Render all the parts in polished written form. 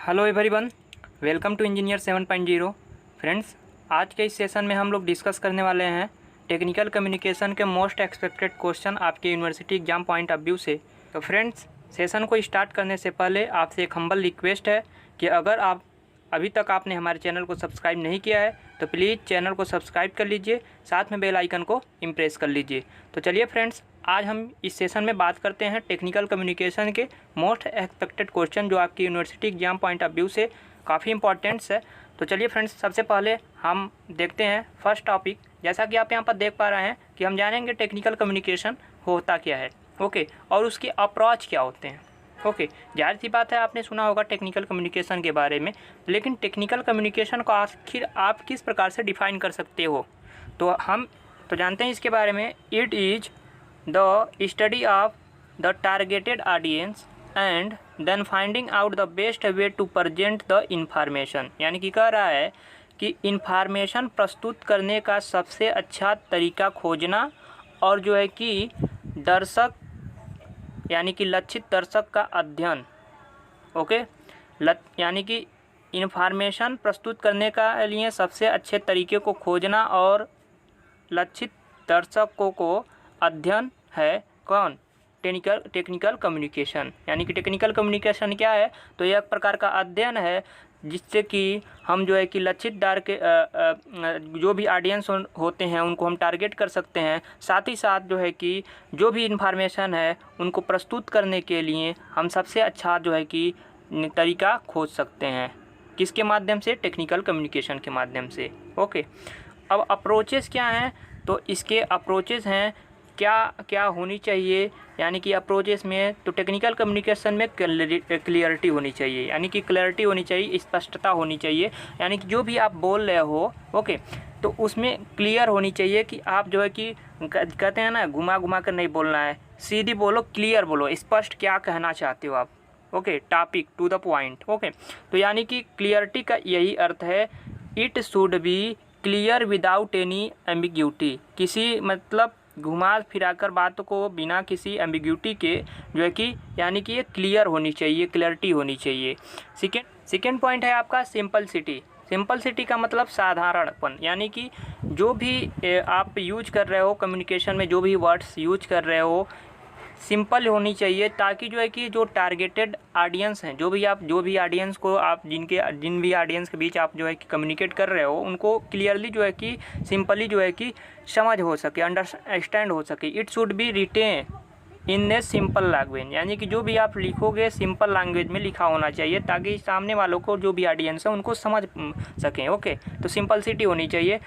Hello everyone, welcome to engineer 7.0। Friends, आज के इस सेशन में हम लोग डिस्कस करने वाले हैं टेक्निकल कम्युनिकेशन के मोस्ट एक्सपेक्टेड क्वेश्चन आपके university exam point of view से। तो फ्रेंड्स, सेशन को स्टार्ट करने से पहले आपसे एक हम्बल रिक्वेस्ट है कि अगर आप अभी तक आपने हमारे चैनल को सब्सक्राइब नहीं किया है तो प्लीज़ चैनल को सब्सक्राइब कर लीजिए, साथ में बेल आइकन को इम्प्रेस कर लीजिए। तो चलिए फ्रेंड्स, आज हम इस सेशन में बात करते हैं टेक्निकल कम्युनिकेशन के मोस्ट एक्सपेक्टेड क्वेश्चन जो आपकी university exam point of view से काफ़ी इंपॉर्टेंट्स है। तो चलिए फ्रेंड्स, सबसे पहले हम देखते हैं फर्स्ट टॉपिक। जैसा कि आप यहाँ पर देख पा रहे हैं कि हम जानेंगे टेक्निकल कम्युनिकेशन होता क्या है, ओके, और उसके अप्रोच क्या होते हैं। ओके, जाहिर सी बात है आपने सुना होगा टेक्निकल कम्युनिकेशन के बारे में, लेकिन टेक्निकल कम्युनिकेशन को आखिर आप किस प्रकार से डिफाइन कर सकते हो, तो हम तो जानते हैं इसके बारे में। It is the study of the targeted audience and then finding out the best way to present the information. यानी कि कह रहा है कि इंफॉर्मेशन प्रस्तुत करने का सबसे अच्छा तरीका खोजना और जो है कि दर्शक यानी कि लक्षित दर्शक का अध्ययन। ओके, यानी कि इंफॉर्मेशन प्रस्तुत करने का लिए सबसे अच्छे तरीके को खोजना और लक्षित दर्शकों को अध्ययन है कौन? Technical communication. यानी कि टेक्निकल कम्युनिकेशन क्या है? तो यह एक प्रकार का अध्ययन है जिससे कि हम जो है कि लक्षित जो भी ऑडियंस होते हैं उनको हम टारगेट कर सकते हैं। साथ ही साथ जो है कि जो भी इंफॉर्मेशन है उनको प्रस्तुत करने के लिए हम सबसे अच्छा जो है कि तरीका खोज सकते हैं। किसके माध्यम से? टेक्निकल कम्युनिकेशन के माध्यम से। ओके, अब अप्रोचेस क्या हैं? तो इसके अप्रोचेस हैं क्या क्या होनी चाहिए। यानी कि अप्रोचेस में तो टेक्निकल कम्युनिकेशन में क्लियरिटी होनी चाहिए, यानी कि क्लैरिटी होनी चाहिए, स्पष्टता होनी चाहिए। यानी कि जो भी आप बोल रहे हो, ओके, तो उसमें क्लियर होनी चाहिए कि आप जो है कि कहते हैं ना, घुमा घुमा कर नहीं बोलना है, सीधी बोलो, क्लियर बोलो, स्पष्ट क्या कहना चाहते हो आप। Okay, topic to the point. Okay, तो यानी कि क्लियरिटी का यही अर्थ है, it should be clear without any ambiguity. किसी मतलब घुमा फिराकर बातों को बिना किसी एम्बिग्यूटी के जो है कि यानी कि ये क्लियर होनी चाहिए, क्लैरिटी होनी चाहिए। सेकेंड पॉइंट है आपका सिंपलिसिटी। सिंपलिसिटी का मतलब साधारणपन। यानी कि जो भी आप यूज कर रहे हो कम्युनिकेशन में, जो भी वर्ड्स यूज कर रहे हो, सिंपल होनी चाहिए, ताकि जो है कि जो टारगेटेड ऑडियंस हैं, जो भी ऑडियंस को आप जिन भी ऑडियंस के बीच आप जो है कि कम्युनिकेट कर रहे हो, उनको क्लियरली जो है कि सिंपली जो है कि समझ हो सके, अंडरस्टैंड हो सके। It should be written in a simple language. यानी कि जो भी आप लिखोगे सिंपल लैंग्वेज में लिखा होना चाहिए, ताकि सामने वालों को, जो भी ऑडियंस है, उनको समझ सकें। ओके, तो सिंपलिसिटी होनी चाहिए।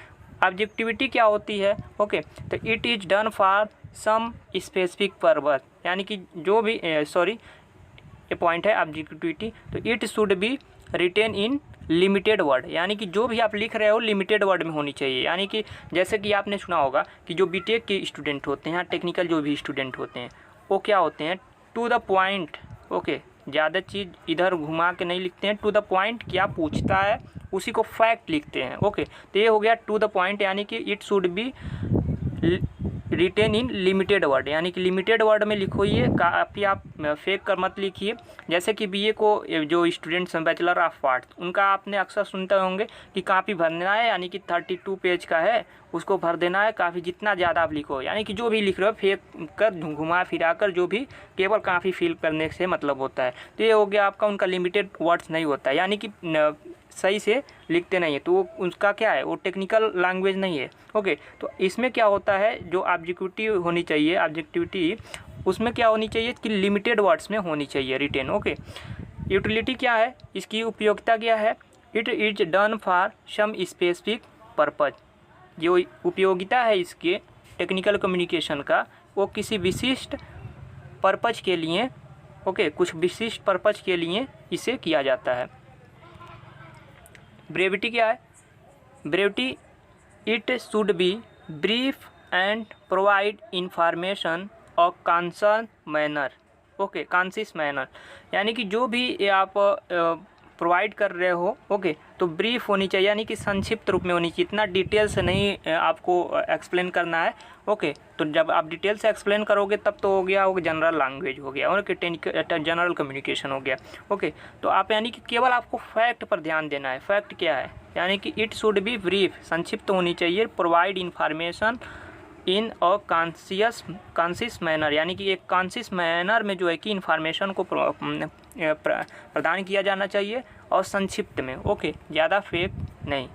ऑब्जेक्टिविटी क्या होती है? ओके, तो it is done for some specific purpose. यानी कि जो भी ये पॉइंट है ऑब्जेक्टिविटी। तो it should be written in limited word. यानी कि जो भी आप लिख रहे हो लिमिटेड वर्ड में होनी चाहिए। यानी कि जैसे कि आपने सुना होगा कि जो बीटेक के स्टूडेंट होते हैं, टेक्निकल जो भी स्टूडेंट होते हैं, वो क्या होते हैं? To the point. ओके, ज़्यादा चीज़ इधर घुमा के नहीं लिखते हैं, टू द पॉइंट क्या पूछता है उसी को फैक्ट लिखते हैं। ओके, तो ये हो गया टू द पॉइंट। यानी कि it should be written in limited word. यानी कि लिमिटेड वर्ड में लिखो, ये काफ़ी आप फेक कर मत लिखिए। जैसे कि बीए को जो स्टूडेंट्स हैं, बैचलर ऑफ आर्ट्स, उनका आपने अक्सर सुनते होंगे कि काफ़ी भरना है, यानी कि 32 पेज का है, उसको भर देना है काफ़ी, जितना ज़्यादा आप लिखो। यानी कि जो भी लिख रहे हो फेक कर, घुमा फिरा कर, जो भी केवल काफ़ी फिल करने से मतलब होता है। तो ये हो गया आपका, उनका लिमिटेड वर्ड्स नहीं होता है, यानी कि सही से लिखते नहीं है, तो वो उसका क्या है, वो टेक्निकल लैंग्वेज नहीं है। ओके, तो इसमें क्या होता है, जो ऑब्जेक्टिविटी होनी चाहिए, ऑब्जेक्टिविटी उसमें क्या होनी चाहिए कि लिमिटेड वर्ड्स में होनी चाहिए रिटेन। ओके, यूटिलिटी क्या है, इसकी उपयोगिता क्या है? It is done for some specific purpose. जो उपयोगिता है इसके टेक्निकल कम्युनिकेशन का, वो किसी विशिष्ट पर्पज के लिए, ओके, कुछ विशिष्ट पर्पज के लिए इसे किया जाता है। ब्रेविटी क्या है? Brevity, it should be brief and provide information और concern manner. Okay, conscious manner. यानी कि जो भी आप प्रोवाइड कर रहे हो, ओके, तो ब्रीफ होनी चाहिए, यानी कि संक्षिप्त रूप में होनी चाहिए, इतना डिटेल से नहीं आपको एक्सप्लेन करना है, ओके। तो जब आप डिटेल से एक्सप्लेन करोगे तब तो हो गया, वो जनरल लैंग्वेज हो गया, और जनरल कम्युनिकेशन हो गया, ओके। तो आप यानी कि केवल आपको फैक्ट पर ध्यान देना है। फैक्ट क्या है, यानी कि इट शुड बी ब्रीफ, संक्षिप्त होनी चाहिए, provide information in a conscious manner, यानी कि एक कॉन्शियस मैनर में जो है कि इन्फॉर्मेशन को प्रदान किया जाना चाहिए, और संक्षिप्त में, ओके, ज़्यादा फेक नहीं।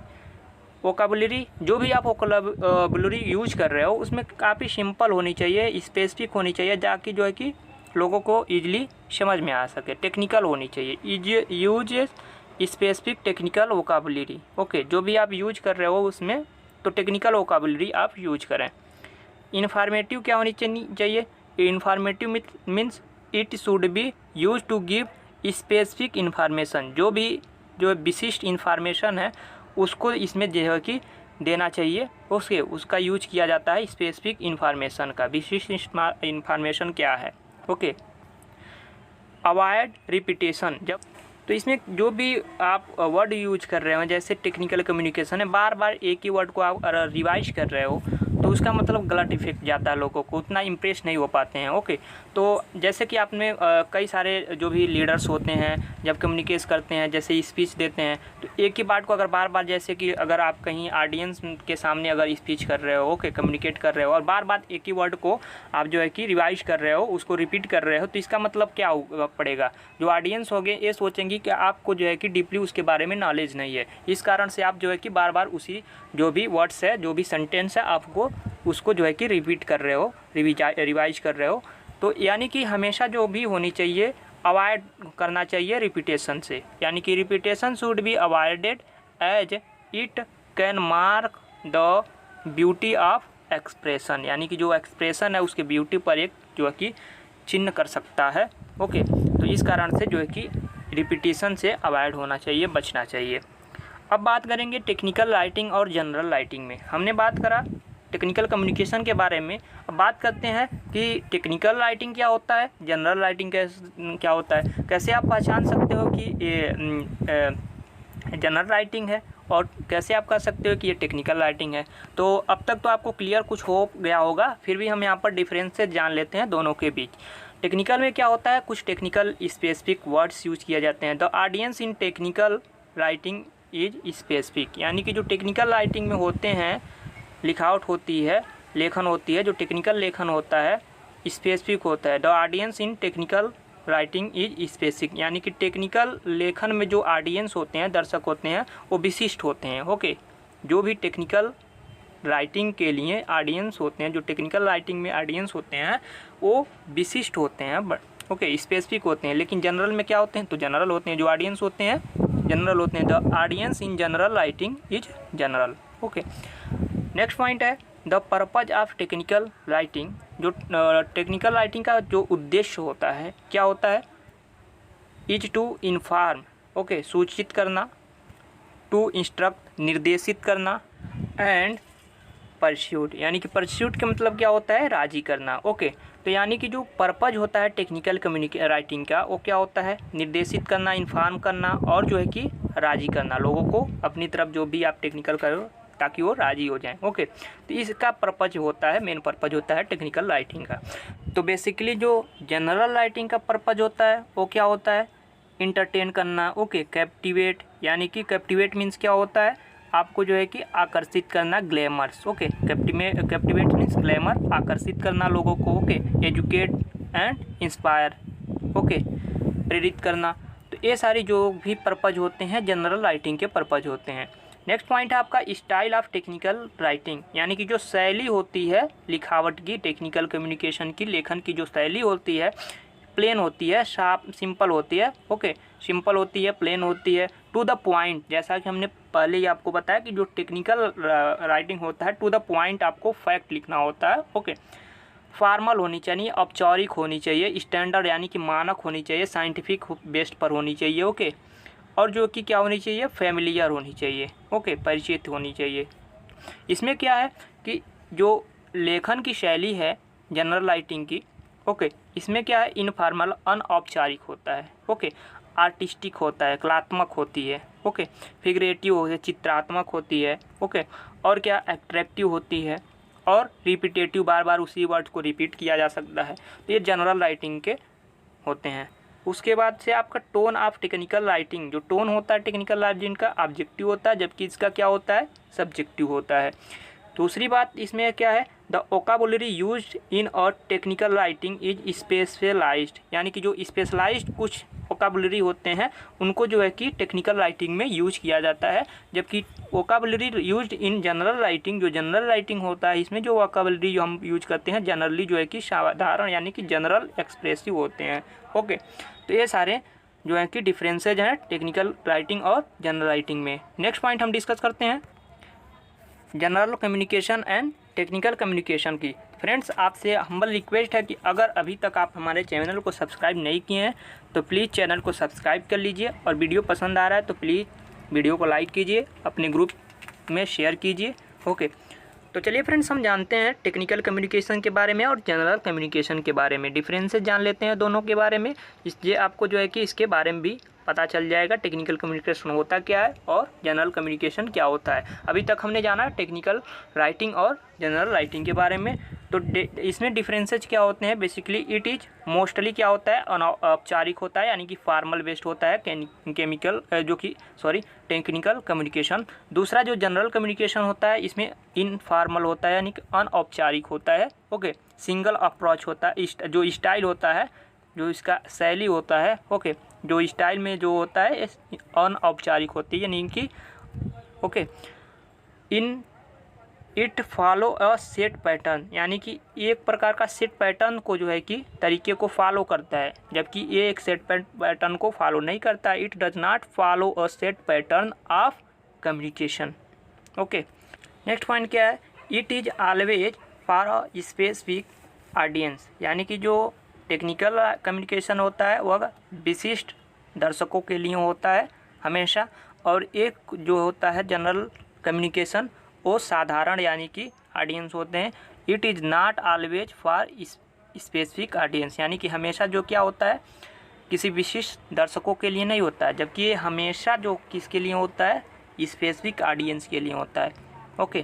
वोकैबुलरी, जो भी आप वोकैबुलरी यूज कर रहे हो उसमें काफ़ी सिंपल होनी चाहिए, स्पेसिफिक होनी चाहिए, ताकि जो है कि लोगों को ईजिली समझ में आ सके। टेक्निकल होनी चाहिए, use specific technical vocabulary, okay. जो भी आप यूज कर रहे हो उसमें तो टेक्निकल वोकैबुलरी आप यूज करें। इन्फॉर्मेटिव क्या होनी चाहिए, informative means it should be use to give specific information, जो विशिष्ट इन्फॉर्मेशन है उसको इसमें जो है कि देना चाहिए, उसका यूज किया जाता है स्पेसिफिक इन्फॉर्मेशन का। विशिष्ट इन्फॉर्मेशन क्या है, ओके। अवॉइड रिपीटेशन, जब तो इसमें जो भी आप वर्ड यूज कर रहे हो, जैसे टेक्निकल कम्युनिकेशन है, बार बार एक ही वर्ड को आप रिवाइज कर रहे हो तो उसका मतलब गलत इफेक्ट जाता है, लोगों को उतना इम्प्रेस नहीं हो पाते हैं, ओके। तो जैसे कि आपने कई सारे जो भी लीडर्स होते हैं जब कम्युनिकेट करते हैं, जैसे स्पीच देते हैं, तो एक ही बात को अगर बार बार, जैसे कि अगर आप कहीं ऑडियंस के सामने अगर स्पीच कर रहे हो, ओके, कम्युनिकेट कर रहे हो, और बार बार एक ही वर्ड को आप जो है कि रिवाइज कर रहे हो, उसको रिपीट कर रहे हो, तो इसका मतलब क्या पड़ेगा, जो ऑडियंस होंगे ये सोचेंगे कि आपको जो है कि डीपली उसके बारे में नॉलेज नहीं है। इस कारण से आप जो है कि बार बार उसी जो भी वर्ड्स है, जो भी सेंटेंस है, आपको उसको जो है कि रिपीट कर रहे हो, रिवाइज कर रहे हो। तो यानी कि हमेशा जो भी होनी चाहिए, अवॉइड करना चाहिए रिपीटेशन से, यानी कि repetition should be avoided as it can mark the beauty of expression, यानी कि जो एक्सप्रेशन है उसके ब्यूटी पर एक जो है कि चिन्ह कर सकता है, ओके। तो इस कारण से जो है कि रिपीटेशन से अवॉइड होना चाहिए, बचना चाहिए। अब बात करेंगे टेक्निकल राइटिंग और जनरल राइटिंग में। हमने बात करा टेक्निकल कम्युनिकेशन के बारे में, अब बात करते हैं कि टेक्निकल राइटिंग क्या होता है, जनरल राइटिंग क्या होता है, कैसे आप पहचान सकते हो कि ये जनरल राइटिंग है, और कैसे आप कह सकते हो कि ये टेक्निकल राइटिंग है। तो अब तक तो आपको क्लियर कुछ हो गया होगा, फिर भी हम यहाँ पर डिफरेंसेस जान लेते हैं दोनों के बीच। टेक्निकल में क्या होता है, कुछ टेक्निकल स्पेसिफिक वर्ड्स यूज किए जाते हैं। The audience in technical writing is specific, यानी कि जो टेक्निकल राइटिंग में होते हैं, लिखावट होती है, लेखन होती है, जो टेक्निकल लेखन होता है स्पेसिफिक होता है। The audience in technical writing is specific, यानी कि टेक्निकल लेखन में जो ऑडियंस होते हैं, दर्शक होते हैं, वो विशिष्ट होते हैं, ओके। जो भी टेक्निकल राइटिंग के लिए ऑडियंस होते हैं, जो टेक्निकल राइटिंग में ऑडियंस होते हैं वो विशिष्ट होते हैं, बट ओके, स्पेसिफिक होते हैं। लेकिन जनरल में क्या होते हैं, तो जनरल होते हैं, जो ऑडियंस होते हैं जनरल होते हैं। The audience in general writing is general, okay. Next point है the purpose of technical writing. जो टेक्निकल राइटिंग का जो उद्देश्य होता है, क्या होता है, इज टू इन्फॉर्म, ओके, सूचित करना, टू इंस्ट्रक्ट, निर्देशित करना, एंड परस्यूट, यानी कि परस्यूट का मतलब क्या होता है, राजी करना, ओके। तो यानी कि जो पर्पज होता है टेक्निकल राइटिंग का, वो क्या होता है, निर्देशित करना, इन्फॉर्म करना, और जो है कि राजी करना, लोगों को अपनी तरफ जो भी आप टेक्निकल करो ताकि वो राजी हो जाएं, ओके। तो इसका पर्पज होता है, मेन पर्पज होता है टेक्निकल राइटिंग का। तो बेसिकली जो जनरल राइटिंग का पर्पज होता है वो क्या होता है, इंटरटेन करना, ओके, कैप्टिवेट, यानी कि कैप्टिवेट मीन्स क्या होता है, आपको जो है कि आकर्षित करना, glamorous, okay. Captivate means glamour, आकर्षित करना लोगों को, okay. Educate and inspire, okay, प्रेरित करना। तो ये सारी जो भी पर्पज होते हैं जनरल राइटिंग के पर्पज होते हैं। नेक्स्ट पॉइंट है आपका स्टाइल ऑफ टेक्निकल राइटिंग, यानी कि जो शैली होती है लिखावट की, टेक्निकल कम्युनिकेशन की, लेखन की जो शैली होती है, प्लेन होती है, शार्प, सिंपल होती है, ओके, सिंपल होती है, प्लेन होती है, टू द पॉइंट। जैसा कि हमने पहले ही आपको बताया कि जो टेक्निकल राइटिंग होता है, टू द पॉइंट आपको फैक्ट लिखना होता है, ओके। फॉर्मल होनी चाहिए, औपचारिक होनी चाहिए, स्टैंडर्ड यानी कि मानक होनी चाहिए, साइंटिफिक बेस्ड पर होनी चाहिए, ओके। और जो कि क्या होनी चाहिए, फैमिलियर होनी चाहिए, ओके, परिचित होनी चाहिए। इसमें क्या है कि जो लेखन की शैली है जनरल राइटिंग की, ओके, इसमें क्या है, इनफॉर्मल, अनौपचारिक होता है, ओके। आर्टिस्टिक होता है, कलात्मक होती है, ओके। फिगरेटिव हो गया, चित्रात्मक होती है, ओके। और क्या, एट्रैक्टिव होती है, और रिपीटेटिव, बार बार उसी वर्ड को रिपीट किया जा सकता है। तो ये जनरल राइटिंग के होते हैं। उसके बाद से आपका टोन ऑफ टेक्निकल राइटिंग, जो टोन होता है टेक्निकल राइटिंग का ऑब्जेक्टिव होता है, जबकि इसका क्या होता है, सब्जेक्टिव होता है। दूसरी बात इसमें क्या है, the vocabulary used in a technical writing is specialized, यानी कि जो स्पेशलाइज्ड कुछ वोकैबुलरी होते हैं उनको जो है कि टेक्निकल राइटिंग में यूज किया जाता है, जबकि वोकैबुलरी यूज्ड इन जनरल राइटिंग, जो जनरल राइटिंग होता है इसमें जो वोकैबुलरी जो हम यूज करते हैं जनरली जो है कि साधारण यानी कि जनरल एक्सप्रेसिव होते हैं, ओके। तो ये सारे जो है कि डिफरेंसेज हैं टेक्निकल राइटिंग और जनरल राइटिंग में। नेक्स्ट पॉइंट हम डिस्कस करते हैं general communication and technical communication की। फ्रेंड्स, आपसे हम्बल रिक्वेस्ट है कि अगर अभी तक आप हमारे चैनल को सब्सक्राइब नहीं किए हैं तो प्लीज़ चैनल को सब्सक्राइब कर लीजिए, और वीडियो पसंद आ रहा है तो प्लीज़ वीडियो को लाइक कीजिए, अपने ग्रुप में शेयर कीजिए, ओके। तो चलिए फ्रेंड्स, हम जानते हैं टेक्निकल कम्युनिकेशन के बारे में और जनरल कम्युनिकेशन के बारे में, डिफरेंसेस जान लेते हैं दोनों के बारे में। इसलिए आपको जो है कि इसके बारे में भी पता चल जाएगा टेक्निकल कम्युनिकेशन होता क्या है और जनरल कम्युनिकेशन क्या होता है। अभी तक हमने जाना टेक्निकल राइटिंग और जनरल राइटिंग के बारे में। तो इसमें डिफरेंसेज क्या होते हैं, बेसिकली इट इज़ मोस्टली क्या होता है, अनौपचारिक होता है, यानी कि फार्मल बेस्ड होता है, टेक्निकल कम्युनिकेशन। दूसरा जो जनरल कम्युनिकेशन होता है इसमें इनफॉर्मल होता है, यानी कि अनौपचारिक होता है, ओके। सिंगल अप्रोच होता है, जो स्टाइल होता है, जो इसका शैली होता है, ओके, जो स्टाइल में जो होता है अनौपचारिक होती है, यानी कि okay. In it follow a set pattern, यानी कि एक प्रकार का सेट पैटर्न को जो है कि तरीके को फॉलो करता है, जबकि ये एक सेट पैटर्न को फॉलो नहीं करता है। It does not follow a set pattern of communication, okay. Next point क्या है, it is always for a specific audience, यानी कि जो टेक्निकल कम्युनिकेशन होता है वह विशिष्ट दर्शकों के लिए होता है हमेशा, और एक जो होता है जनरल कम्युनिकेशन वो साधारण यानी कि ऑडियंस होते हैं। It is not always for specific audience, यानी कि हमेशा जो क्या होता है किसी विशिष्ट दर्शकों के लिए नहीं होता है, जबकि ये हमेशा जो किसके लिए होता है, स्पेसिफिक ऑडियंस के लिए होता है, okay.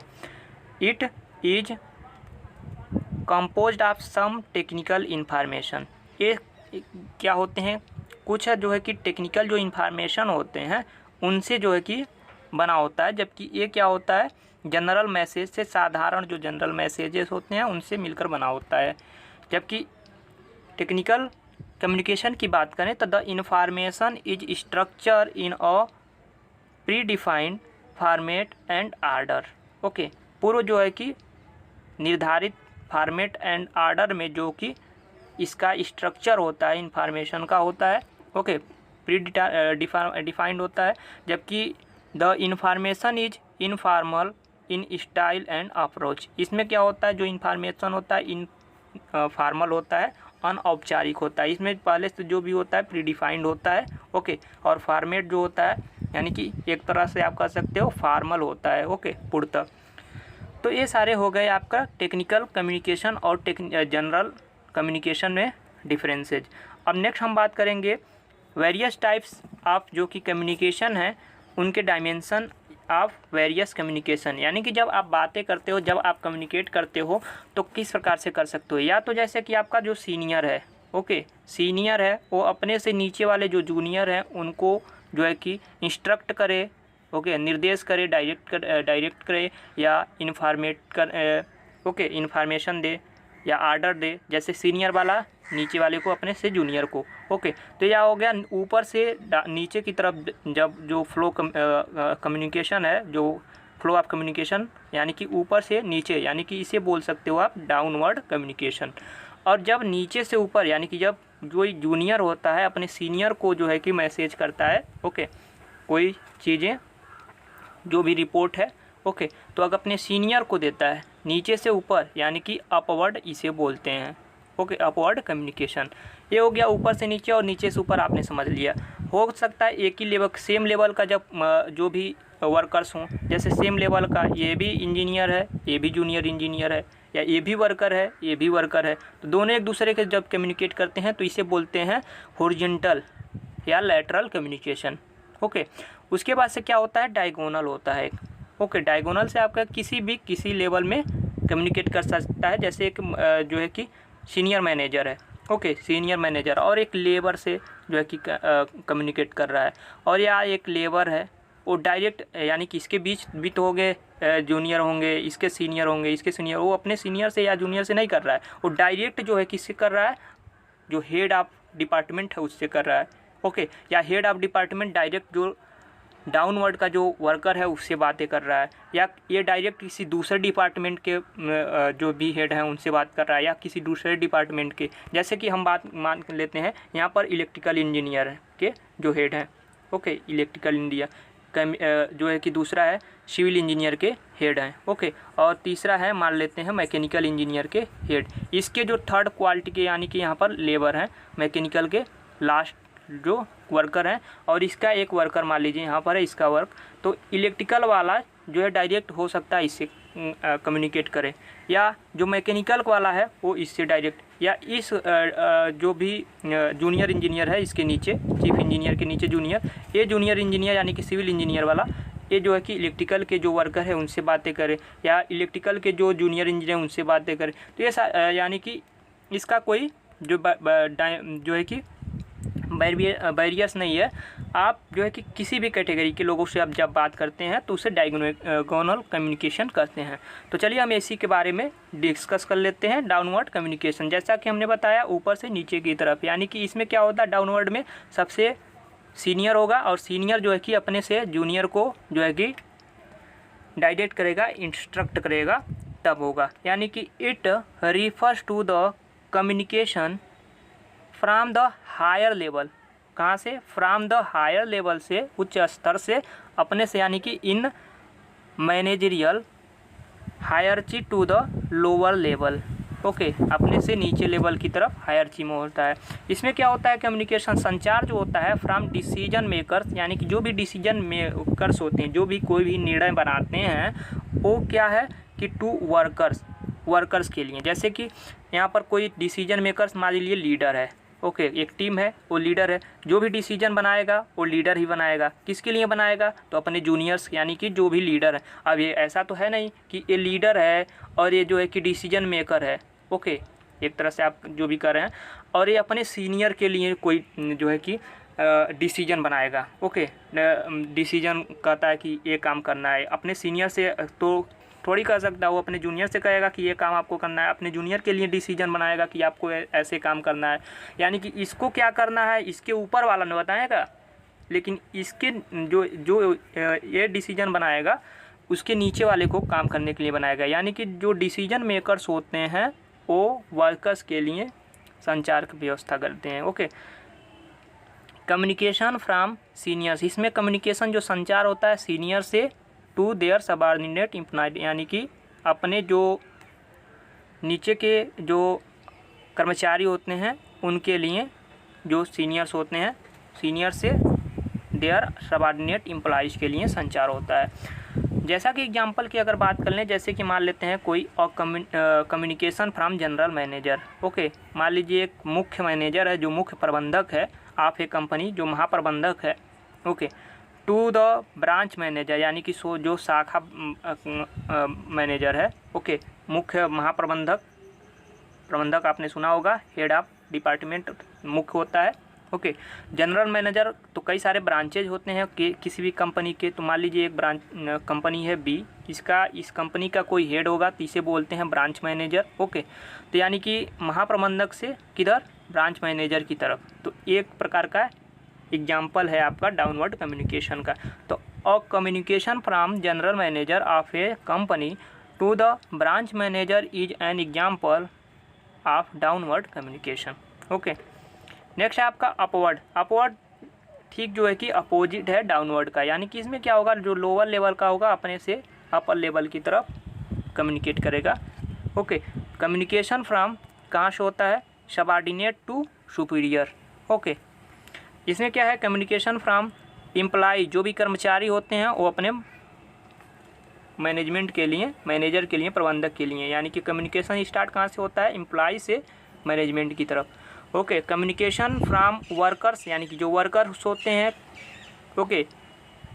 It is composed of some technical information, ये क्या होते हैं, कुछ जो है कि टेक्निकल जो इन्फॉर्मेशन होते हैं उनसे जो है कि बना होता है, जबकि ये क्या होता है जनरल मैसेज से, साधारण जो जनरल मैसेजेस होते हैं उनसे मिलकर बना होता है। जबकि टेक्निकल कम्युनिकेशन की बात करें तो the information is structure in a pre defined format and order, okay. पूर्व जो है कि निर्धारित फॉर्मेट एंड आर्डर में जो कि इसका स्ट्रक्चर होता है इन्फॉर्मेशन का होता है, ओके, प्री डिफाइंड होता है। जबकि the information is informal in style and approach, इसमें क्या होता है, जो इन्फॉर्मेशन होता है इनफॉर्मल होता है, अनौपचारिक होता है। इसमें पहले से जो भी होता है प्री डिफाइंड होता है, ओके, और फॉर्मेट जो होता है यानी कि एक तरह से आप कह सकते हो फॉर्मल होता है, ओके, पूर्णतः। तो ये सारे हो गए आपका टेक्निकल कम्युनिकेशन और जनरल कम्युनिकेशन में डिफरेंसेज। अब नेक्स्ट हम बात करेंगे वेरियस टाइप्स ऑफ जो कि कम्युनिकेशन है, उनके डायमेंशन ऑफ वेरियस कम्युनिकेशन, यानी कि जब आप बातें करते हो, जब आप कम्युनिकेट करते हो तो किस प्रकार से कर सकते हो। या तो जैसे कि आपका जो सीनियर है, ओके, सीनियर है वो अपने से नीचे वाले जो जूनियर हैं उनको जो है कि इंस्ट्रक्ट करे, ओके, निर्देश करे, डायरेक्ट करे, या इन्फॉर्मेशन दे या आर्डर दे, जैसे सीनियर वाला नीचे वाले को अपने से जूनियर को, ओके। तो यह हो गया ऊपर से नीचे की तरफ जब जो फ्लो कम्युनिकेशन है, जो फ्लो ऑफ कम्युनिकेशन, यानी कि ऊपर से नीचे, यानी कि इसे बोल सकते हो आप डाउनवर्ड कम्युनिकेशन। और जब नीचे से ऊपर, यानी कि जब जो जूनियर होता है अपने सीनियर को जो है कि मैसेज करता है, ओके, कोई चीज़ें जो भी रिपोर्ट है, ओके, तो अगर अपने सीनियर को देता है नीचे से ऊपर, यानी कि अपवर्ड इसे बोलते हैं, ओके, अपवर्ड कम्युनिकेशन। ये हो गया ऊपर से नीचे, और नीचे से ऊपर आपने समझ लिया। हो सकता है एक ही लेवल, सेम लेवल का जब जो भी वर्कर्स हों, जैसे सेम लेवल का ये भी इंजीनियर है, ये भी जूनियर इंजीनियर है, या ये भी वर्कर है, ये भी वर्कर है, तो दोनों एक दूसरे के जब कम्युनिकेट करते हैं तो इसे बोलते हैं हॉरिजॉन्टल या लैटरल कम्युनिकेशन। ओके, उसके बाद से क्या होता है, डायगोनल होता है। ओके, डायगोनल से आपका किसी लेवल में कम्युनिकेट कर सकता है, जैसे एक जो है कि सीनियर मैनेजर है। ओके, सीनियर मैनेजर और एक लेबर से जो है कि कम्युनिकेट कर रहा है, और या एक लेबर है वो डायरेक्ट, यानी कि इसके बीच भी तो हो गए, जूनियर होंगे, इसके सीनियर होंगे, इसके सीनियर, वो अपने सीनियर से या जूनियर से नहीं कर रहा है, वो डायरेक्ट जो है किससे कर रहा है, जो हेड ऑफ डिपार्टमेंट है उससे कर रहा है। ओके, या हेड ऑफ डिपार्टमेंट डायरेक्ट जो डाउनवर्ड का जो वर्कर है उससे बातें कर रहा है, या ये डायरेक्ट किसी दूसरे डिपार्टमेंट के जो भी हेड हैं उनसे बात कर रहा है, या किसी दूसरे डिपार्टमेंट के, जैसे कि हम बात मान लेते हैं यहाँ पर इलेक्ट्रिकल इंजीनियर के जो हेड हैं। ओके, इलेक्ट्रिकल इंजीनियर जो है कि दूसरा है सिविल इंजीनियर के हेड हैं। ओके, और तीसरा है मान लेते हैं मैकेनिकल इंजीनियर के हेड। इसके जो थर्ड क्वालिटी के यानी कि यहाँ पर लेबर हैं, मैकेनिकल के लास्ट जो वर्कर हैं, और इसका एक वर्कर मान लीजिए यहाँ पर है इसका वर्क, तो इलेक्ट्रिकल वाला जो है डायरेक्ट हो सकता है इससे कम्युनिकेट करे, या जो मैकेनिकल वाला है वो इससे डायरेक्ट, या इस जो भी जूनियर इंजीनियर है इसके नीचे, चीफ इंजीनियर के नीचे जूनियर, ये जूनियर इंजीनियर यानी कि सिविल इंजीनियर वाला, ये जो है कि इलेक्ट्रिकल के जो वर्कर है उनसे बातें करे, या इलेक्ट्रिकल के जो जूनियर इंजीनियर उनसे बातें करे। तो ये यानी कि इसका कोई जो है कि बैरियर्स नहीं है। आप जो है कि किसी भी कैटेगरी के लोगों से आप जब बात करते हैं तो उसे डायगोनल कम्युनिकेशन करते हैं। तो चलिए हम इसी के बारे में डिस्कस कर लेते हैं, डाउनवर्ड कम्युनिकेशन। जैसा कि हमने बताया ऊपर से नीचे की तरफ, यानी कि इसमें क्या होता है, डाउनवर्ड में सबसे सीनियर होगा, और सीनियर जो है कि अपने से जूनियर को जो है कि डायरेक्ट करेगा, इंस्ट्रक्ट करेगा, तब होगा। यानी कि it refers to the communication from the higher level, कहाँ से, फ्रॉम द हायर लेवल से, उच्च स्तर से, अपने से यानी कि in managerial hierarchy to the lower level. Okay, अपने से नीचे लेवल की तरफ हायरची में होता है। इसमें क्या होता है, कम्युनिकेशन संचार जो होता है फ्रॉम डिसीजन मेकर्स, यानी कि जो भी डिसीजन मेकर्स होते हैं, जो भी कोई भी निर्णय बनाते हैं, वो क्या है कि टू वर्कर्स के लिए। जैसे कि यहाँ पर कोई डिसीजन मेकर्स मान लीजिए लीडर है। ओके, एक टीम है, वो लीडर है, जो भी डिसीजन बनाएगा वो लीडर ही बनाएगा। किसके लिए बनाएगा, तो अपने जूनियर्स यानी कि जो भी लीडर है। अब ये ऐसा तो है नहीं कि ये लीडर है और ये जो है कि डिसीजन मेकर है। ओके, एक तरह से आप जो भी कर रहे हैं, और ये अपने सीनियर के लिए कोई जो है कि डिसीजन बनाएगा। ओके, डिसीजन कहता है कि ये काम करना है, अपने सीनियर से तो थोड़ी कर सकता है, वो अपने जूनियर से कहेगा कि ये काम आपको करना है, अपने जूनियर के लिए डिसीजन बनाएगा कि आपको ऐसे काम करना है। यानी कि इसको क्या करना है इसके ऊपर वाला ने बताएगा, लेकिन इसके जो ये डिसीजन बनाएगा उसके नीचे वाले को काम करने के लिए बनाएगा। यानी कि जो डिसीजन मेकर्स होते हैं वो वर्कर्स के लिए संचार की व्यवस्था करते हैं। ओके, कम्युनिकेशन फ्रॉम सीनियर्स, इसमें कम्युनिकेशन जो संचार होता है सीनियर से टू देयर सबऑर्डिनेट एम्प्लॉय, यानी कि अपने जो नीचे के जो कर्मचारी होते हैं उनके लिए, जो सीनियर्स होते हैं, सीनियर से देयर सबऑर्डिनेट एम्प्लॉयज़ के लिए संचार होता है। जैसा कि एग्जांपल की अगर बात कर लें, जैसे कि मान लेते हैं कोई communication from general manager. Okay, मान लीजिए एक मुख्य मैनेजर है, जो मुख्य प्रबंधक है आप एक कंपनी, जो महाप्रबंधक है। Okay, to the branch manager, यानी कि जो शाखा मैनेजर है। ओके, मुख्य प्रबंधक आपने सुना होगा, हेड ऑफ डिपार्टमेंट मुख्य होता है। ओके, जनरल मैनेजर तो कई सारे ब्रांचेज होते हैं कि किसी भी कंपनी के, तो मान लीजिए एक ब्रांच कंपनी है बी, इस कंपनी का कोई हेड होगा तो इसे बोलते हैं ब्रांच मैनेजर। ओके, तो यानी कि महाप्रबंधक से किधर, ब्रांच मैनेजर की तरफ। तो एक प्रकार का एग्जाम्पल है आपका डाउनवर्ड कम्युनिकेशन का। तो a communication from general manager of a company to the branch manager is an example of downward communication. Okay, next है आपका अपवर्ड ठीक जो है कि अपोजिट है डाउनवर्ड का, यानी कि इसमें क्या होगा, जो लोअर लेवल का होगा अपने से अपर लेवल की तरफ कम्युनिकेट करेगा। ओके, कम्युनिकेशन फ्रॉम कहाँ से होता है, सबऑर्डिनेट टू सुपीरियर। ओके, इसमें क्या है, कम्युनिकेशन फ्रॉम एम्प्लॉय, जो भी कर्मचारी होते हैं वो अपने मैनेजमेंट के लिए, मैनेजर के लिए, प्रबंधक के लिए, यानी कि कम्युनिकेशन स्टार्ट कहाँ से होता है, एम्प्लॉय से मैनेजमेंट की तरफ। ओके, कम्युनिकेशन फ्रॉम वर्कर्स यानी कि जो वर्कर्स होते हैं, ओके,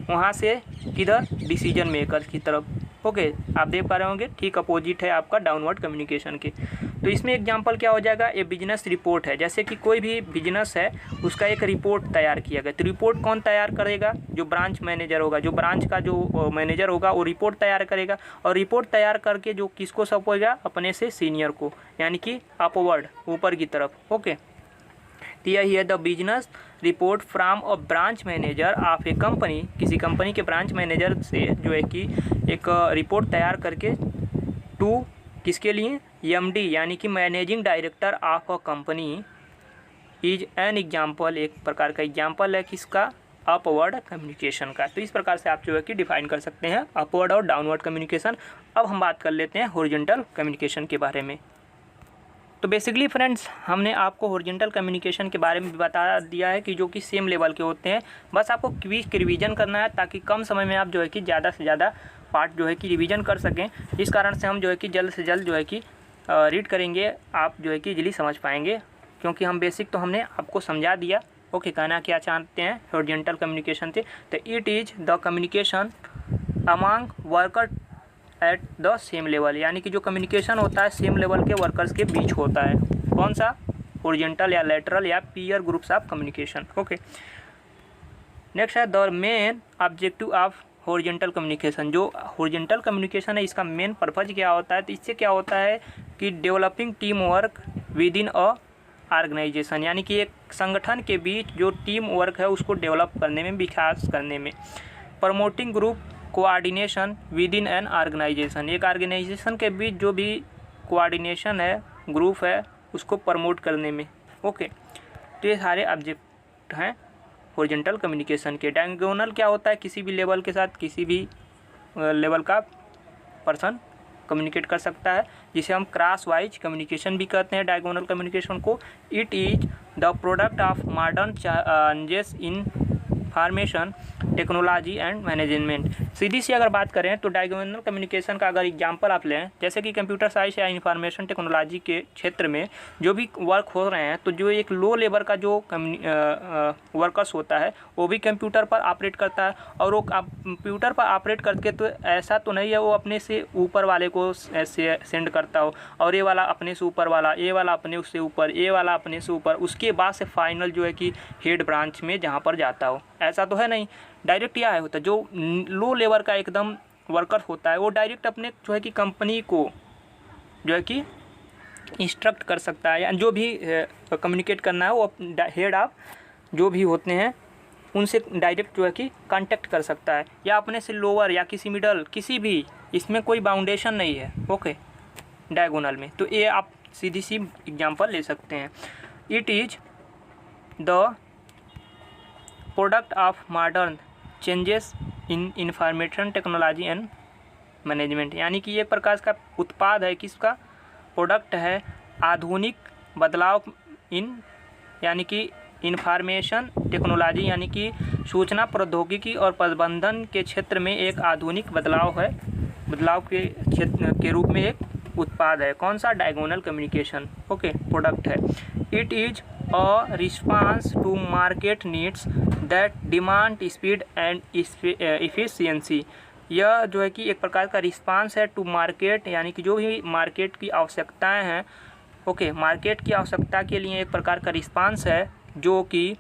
वहाँ से किधर, डिसीजन मेकर की तरफ। ओके, आप देख पा रहे होंगे ठीक अपोजिट है आपका डाउनवर्ड कम्युनिकेशन के। तो इसमें एग्जांपल क्या हो जाएगा, ये बिजनेस रिपोर्ट है। जैसे कि कोई भी बिजनेस है उसका एक रिपोर्ट तैयार किया गया, तो रिपोर्ट कौन तैयार करेगा, जो ब्रांच मैनेजर होगा, जो ब्रांच का जो मैनेजर होगा वो रिपोर्ट तैयार करेगा, और रिपोर्ट तैयार करके जो किसको सौंपेगा, अपने से सीनियर को, यानी कि अपवर्ड, ऊपर की तरफ। ओके, तो यही है the business report from a branch manager of a company, किसी कंपनी के ब्रांच मैनेजर से जो है कि एक रिपोर्ट तैयार करके टू किसके लिए, एमडी यानी कि managing director of a company is an example, एक प्रकार का एग्जाम्पल है किसका, अपवर्ड कम्युनिकेशन का। तो इस प्रकार से आप जो है कि डिफाइन कर सकते हैं अपवर्ड और डाउनवर्ड कम्युनिकेशन। अब हम बात कर लेते हैं हॉरिजॉन्टल कम्युनिकेशन के बारे में। तो बेसिकली फ्रेंड्स, हमने आपको हॉरिजॉन्टल कम्युनिकेशन के बारे में बता दिया है कि जो कि सेम लेवल के होते हैं। बस आपको क्विक रिवीजन करना है ताकि कम समय में आप जो है कि ज़्यादा से ज़्यादा पार्ट जो है कि रिवीजन कर सकें। इस कारण से हम जो है कि जल्द से जल्द जो है कि रीड करेंगे, आप जो है कि इजीली समझ पाएंगे, क्योंकि हम बेसिक तो हमने आपको समझा दिया। ओके, कहना क्या चाहते हैं हॉरिजॉन्टल कम्युनिकेशन से, तो it is the communication among worker at the same level, यानी कि जो कम्युनिकेशन होता है सेम लेवल के वर्कर्स के बीच होता है। कौन सा, हॉरिजॉन्टल या लैटरल या peer groups of communication. Okay, next है the main objective of horizontal communication. जो हॉरिजॉन्टल कम्युनिकेशन है इसका मेन पर्पज क्या होता है, तो इससे क्या होता है कि developing team work within a organization, यानी कि एक संगठन के बीच जो टीम वर्क है उसको डेवलप करने में, विकास करने में। Promoting group coordination within an organization, एक ऑर्गेनाइजेशन के बीच जो भी कोऑर्डिनेशन है, ग्रुप है, उसको प्रमोट करने में। ओके, तो ये सारे ऑब्जेक्ट हैं हॉरिजॉन्टल कम्युनिकेशन के। डायगोनल क्या होता है, किसी भी लेवल के साथ किसी भी लेवल का पर्सन कम्युनिकेट कर सकता है, जिसे हम क्रॉस वाइज कम्युनिकेशन भी कहते हैं डायगोनल कम्युनिकेशन को। It is the product of modern changes in information technology and management. सीधी सी अगर बात करें तो डायगोनल कम्युनिकेशन का अगर एग्जांपल आप लें, जैसे कि कंप्यूटर साइंस या इंफॉर्मेशन टेक्नोलॉजी के क्षेत्र में जो भी वर्क हो रहे हैं, तो जो एक लो लेवल का जो वर्कर्स होता है वो भी कंप्यूटर पर ऑपरेट करता है, और वो कंप्यूटर पर ऑपरेट करके तो ऐसा तो नहीं है वो अपने से ऊपर वाले को ऐसे सेंड करता हो, और ये वाला अपने से ऊपर वाला, ये वाला अपने उससे ऊपर, ये वाला अपने से ऊपर, उसके बाद से फाइनल जो है कि हेड ब्रांच में जहाँ पर जाता हो, ऐसा तो है नहीं। डायरेक्ट क्या है होता है, जो लो लेवल का एकदम वर्कर होता है वो डायरेक्ट अपने जो है कि कंपनी को जो है कि इंस्ट्रक्ट कर सकता है, या जो भी कम्युनिकेट करना है वो हेड ऑफ जो भी होते हैं उनसे डायरेक्ट जो है कि कांटेक्ट कर सकता है, या अपने से लोअर या किसी मिडल, किसी भी, इसमें कोई बाउंडेशन नहीं है। ओके, डायगोनल में। तो ये आप सीधी सी एग्जांपल ले सकते हैं। It is the product of modern changes in information technology and management, यानी कि एक प्रकार का उत्पाद है, किसका प्रोडक्ट है, आधुनिक बदलाव इन, यानी कि इंफॉर्मेशन टेक्नोलॉजी यानी कि सूचना प्रौद्योगिकी और प्रबंधन के क्षेत्र में एक आधुनिक बदलाव है, बदलाव के क्षेत्र के रूप में एक उत्पाद है। कौन सा, डायगोनल कम्युनिकेशन। ओके, प्रोडक्ट है। It is a response to market needs that demand speed and efficiency, यह जो है कि एक प्रकार का रिस्पांस है टू मार्केट, यानी कि जो भी मार्केट की आवश्यकताएं हैं, ओके, मार्केट की आवश्यकता के लिए एक प्रकार का रिस्पांस है जो कि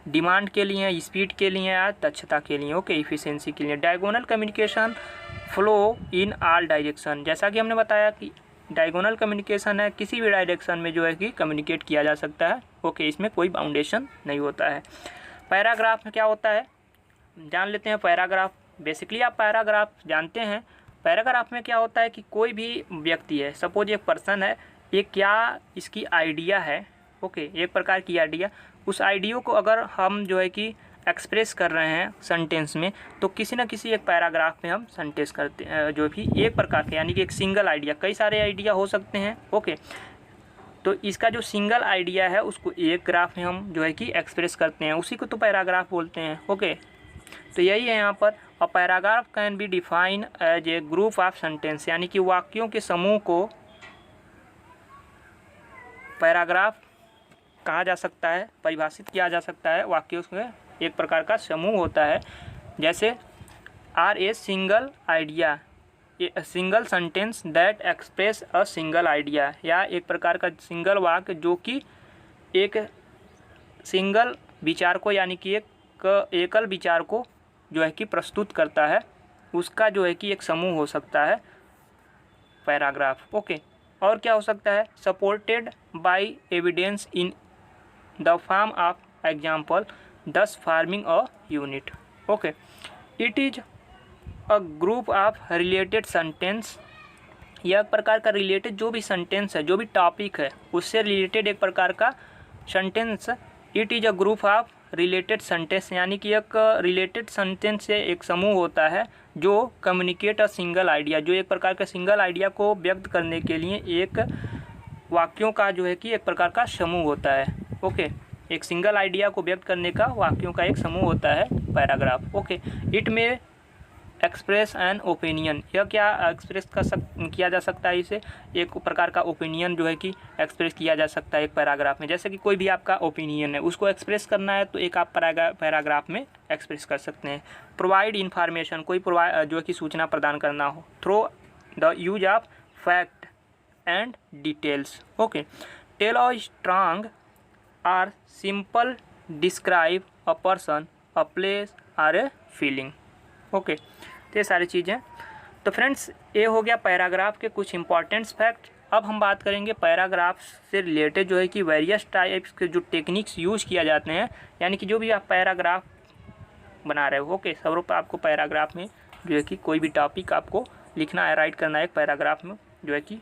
डिमांड के लिए, स्पीड के लिए या दक्षता के लिए, ओके, इफिशियंसी के लिए। Diagonal communication flow in all direction, जैसा कि हमने बताया कि डायगोनल कम्युनिकेशन है, किसी भी डायरेक्शन में जो है कि कम्युनिकेट किया जा सकता है। ओके, इसमें कोई बाउंडेशन नहीं होता है। पैराग्राफ में क्या होता है, जान लेते हैं। पैराग्राफ बेसिकली आप पैराग्राफ जानते हैं। पैराग्राफ में क्या होता है कि कोई भी व्यक्ति है, सपोज एक पर्सन है, ये क्या इसकी आइडिया है, ओके, एक प्रकार की आइडिया, उस आइडिया को अगर हम जो है कि एक्सप्रेस कर रहे हैं सेंटेंस में, तो किसी न किसी एक पैराग्राफ में हम सेंटेंस करते हैं, जो भी एक प्रकार के, यानी कि एक सिंगल आइडिया, कई सारे आइडिया हो सकते हैं। ओके, तो इसका जो सिंगल आइडिया है उसको एक ग्राफ में हम जो है कि एक्सप्रेस करते हैं, उसी को तो पैराग्राफ बोलते हैं। ओके, तो यही है यहाँ पर। A paragraph can be define as a group of sentence, यानी कि वाक्यों के समूह को पैराग्राफ कहा जा सकता है, परिभाषित किया जा सकता है। वाक्यों में एक प्रकार का समूह होता है, जैसे or a single idea, single sentence that express a single idea, या एक प्रकार का सिंगल वाक्य जो कि एक सिंगल विचार को यानी कि एक एकल विचार को जो है कि प्रस्तुत करता है, उसका जो है कि एक समूह हो सकता है पैराग्राफ। ओके, और क्या हो सकता है, supported by evidence in the form of example thus forming a unit. Okay, it is a group of related sentence, यह एक प्रकार का रिलेटेड जो भी सेंटेंस है, जो भी टॉपिक है उससे रिलेटेड एक प्रकार का sentence. It is a group of related sentence, यानी कि एक रिलेटेड सेंटेंस से एक समूह होता है जो कम्युनिकेट अ सिंगल आइडिया, जो एक प्रकार का सिंगल आइडिया को व्यक्त करने के लिए एक वाक्यों का जो है कि एक प्रकार का समूह होता है। ओके, एक सिंगल आइडिया को व्यक्त करने का वाक्यों का एक समूह होता है पैराग्राफ। ओके, इट में एक्सप्रेस एन ओपिनियन, यह क्या एक्सप्रेस किया जा सकता है, इसे एक प्रकार का ओपिनियन जो है कि एक्सप्रेस किया जा सकता है एक पैराग्राफ में। जैसे कि कोई भी आपका ओपिनियन है, उसको एक्सप्रेस करना है तो एक आप पैराग्राफ में एक्सप्रेस कर सकते हैं। प्रोवाइड इन्फॉर्मेशन, कोई जो है कि सूचना प्रदान करना हो, through the use of fact and details. Okay, tell a strong or simple describe a person, a place or a feeling. Okay, तो ये सारी चीज़ें। तो फ्रेंड्स, ये हो गया पैराग्राफ के कुछ इंपॉर्टेंट्स फैक्ट। अब हम बात करेंगे पैराग्राफ से रिलेटेड जो है कि वेरियस टाइप्स के जो टेक्निक्स यूज़ किया जाते हैं, यानी कि जो भी आप पैराग्राफ बना रहे हो। ओके, सर्वप्रथम आपको पैराग्राफ में जो है कि कोई भी टॉपिक आपको लिखना है, राइट करना है एक पैराग्राफ में जो है कि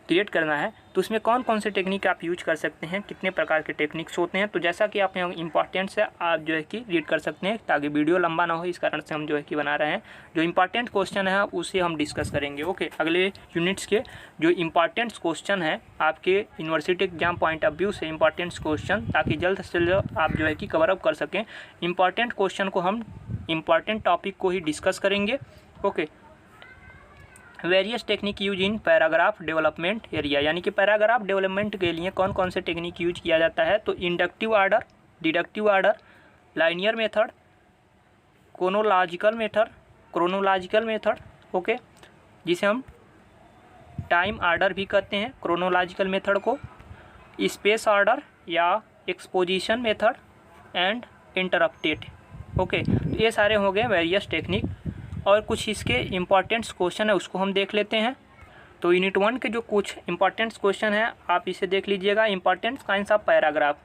क्रिएट करना है, तो उसमें कौन कौन से टेक्निक आप यूज कर सकते हैं, कितने प्रकार के टेक्निक्स होते हैं। तो जैसा कि आप यहाँ इंपॉर्टेंट है आप जो है कि रीड कर सकते हैं, ताकि वीडियो लंबा ना हो, इस कारण से हम जो है कि बना रहे हैं। जो इंपॉर्टेंट क्वेश्चन है उसे हम डिस्कस करेंगे। ओके, अगले यूनिट्स के जो इंपॉर्टेंट क्वेश्चन है आपके university exam point of view से इंपॉर्टेंट क्वेश्चन, ताकि जल्द से जल्द आप जो है कि कवर अप कर सकें। इंपॉर्टेंट क्वेश्चन को हम इंपॉर्टेंट टॉपिक को ही डिस्कस करेंगे। Okay, various technique use in paragraph development area, यानी कि पैराग्राफ डेवलपमेंट के लिए कौन कौन से टेक्निक यूज किया जाता है। तो inductive order, deductive order, linear method, chronological method. Okay, जिसे हम टाइम ऑर्डर भी कहते हैं क्रोनोलॉजिकल मेथड को, स्पेस ऑर्डर या exposition method and interrupted. Okay, तो ये सारे हो गए वेरियस टेक्निक। और कुछ इसके इम्पॉर्टेंट्स क्वेश्चन है उसको हम देख लेते हैं। तो यूनिट 1 के जो कुछ इम्पॉर्टेंट्स क्वेश्चन है आप इसे देख लीजिएगा। इम्पॉर्टेंट्स काइंड्स ऑफ पैराग्राफ।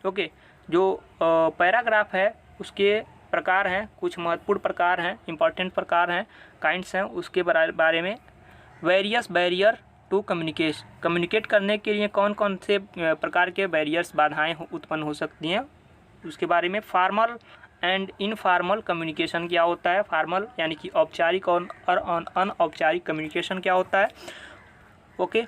ओके, जो पैराग्राफ है उसके प्रकार हैं, कुछ महत्वपूर्ण प्रकार हैं, इम्पॉर्टेंट प्रकार हैं, काइंड्स हैं, उसके बारे में। वेरियस बैरियर टू कम्युनिकेट करने के लिए कौन कौन से प्रकार के बैरियर्स, बाधाएँ उत्पन्न हो सकती हैं, उसके बारे में। फॉर्मल एंड इनफॉर्मल कम्युनिकेशन क्या होता है, फॉर्मल यानी कि औपचारिक और अनऔपचारिक कम्युनिकेशन क्या होता है। Okay,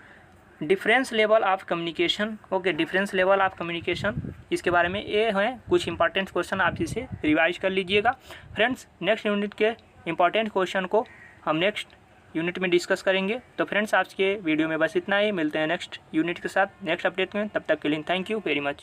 difference level of communication. Okay, difference level of communication, इसके बारे में ये हैं कुछ इंपॉर्टेंट क्वेश्चन, आप इसे रिवाइज कर लीजिएगा। फ्रेंड्स, नेक्स्ट यूनिट के इंपॉर्टेंट क्वेश्चन को हम नेक्स्ट यूनिट में डिस्कस करेंगे। तो फ्रेंड्स, आज के वीडियो में बस इतना ही, मिलते हैं नेक्स्ट यूनिट के साथ नेक्स्ट अपडेट में। तब तक के लिए थैंक यू वेरी मच।